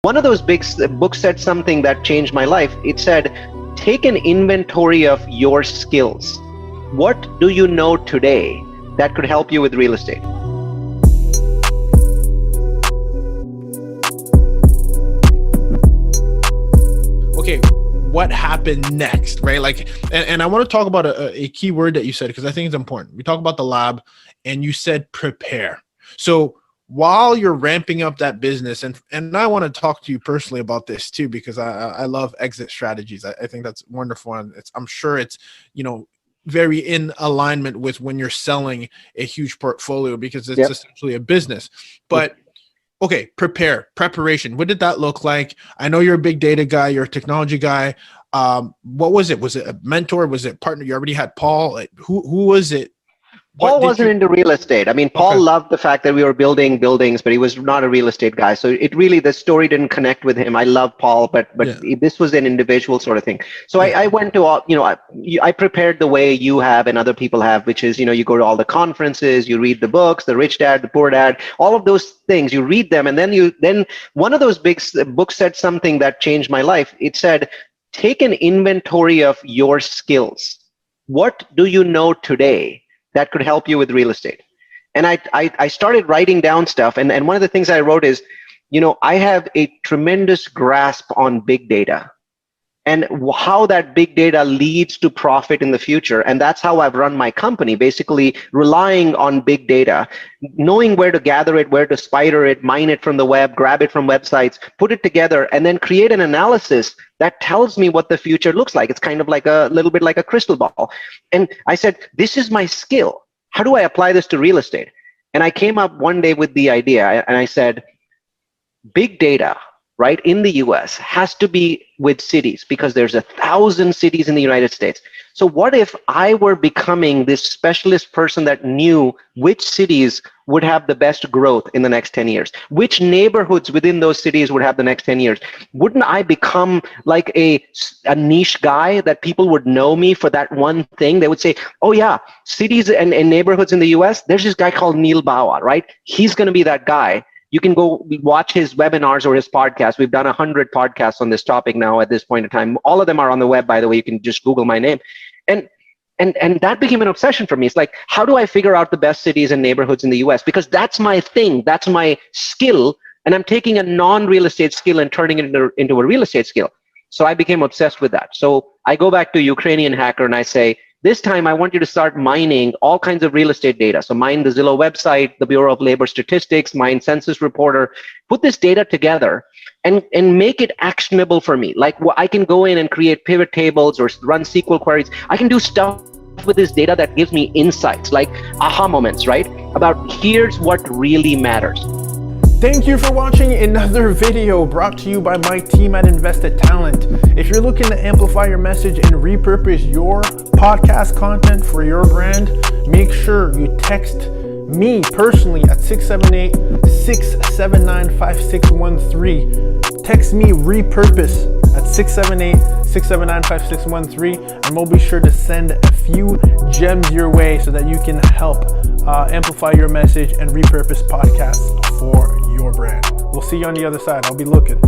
One of those big books said something that changed my life. It said, take an inventory of your skills. What do you know today that could help you with real estate? Okay, what happened next, right? Like, and I want to talk about a key word that you said, because I think it's important. We talk about the lab and you said prepare. So while you're ramping up that business, and I want to talk to you personally about this too, because I love exit strategies. I think that's wonderful. And I'm sure it's, very in alignment with when you're selling a huge portfolio, because it's essentially a business. But okay, preparation. What did that look like? I know you're a big data guy, you're a technology guy. What was it? Was it a mentor? Was it a partner? You already had Paul. Like, who was it? Paul wasn't into real estate. I mean, Paul loved the fact that we were building buildings, but he was not a real estate guy. So the story didn't connect with him. I love Paul, but this was an individual sort of thing. So I went to all, I prepared the way you have and other people have, which is, you go to all the conferences, you read the books, the Rich Dad, the Poor Dad, all of those things, you read them. And then one of those big books said something that changed my life. It said, take an inventory of your skills. What do you know today that could help you with real estate? And I started writing down stuff. And one of the things I wrote is, I have a tremendous grasp on big data and how that big data leads to profit in the future. And that's how I've run my company, basically relying on big data, knowing where to gather it, where to spider it, mine it from the web, grab it from websites, put it together, and then create an analysis that tells me what the future looks like. It's kind of like a little bit like a crystal ball. And I said, this is my skill. How do I apply this to real estate? And I came up one day with the idea, and I said, big data, right, in the US has to be with cities, because there's 1,000 cities in the United States. So what if I were becoming this specialist person that knew which cities would have the best growth in the next 10 years? Which neighborhoods within those cities would have the next 10 years? Wouldn't I become like a niche guy that people would know me for that one thing? They would say, oh yeah, cities and neighborhoods in the US, there's this guy called Neal Bawa, right? He's going to be that guy. You can go watch his webinars or his podcast. We've done 100 podcasts on this topic now at this point in time. All of them are on the web, by the way. You can just Google my name. And that became an obsession for me. It's like, how do I figure out the best cities and neighborhoods in the US? Because that's my thing. That's my skill. And I'm taking a non-real estate skill and turning it into a real estate skill. So I became obsessed with that. So I go back to Ukrainian hacker and I say, this time I want you to start mining all kinds of real estate data. So mine the Zillow website, the Bureau of Labor Statistics, mine Census Reporter, put this data together and make it actionable for me. Like, I can go in and create pivot tables or run SQL queries. I can do stuff with this data that gives me insights, like aha moments, right? About here's what really matters. Thank you for watching another video brought to you by my team at Invested Talent. If you're looking to amplify your message and repurpose your podcast content for your brand, make sure you text me personally at 678-679-5613. Text me repurpose at 678-679-5613, and we'll be sure to send a few gems your way so that you can help amplify your message and repurpose podcasts for your brand. We'll see you on the other side. I'll be looking.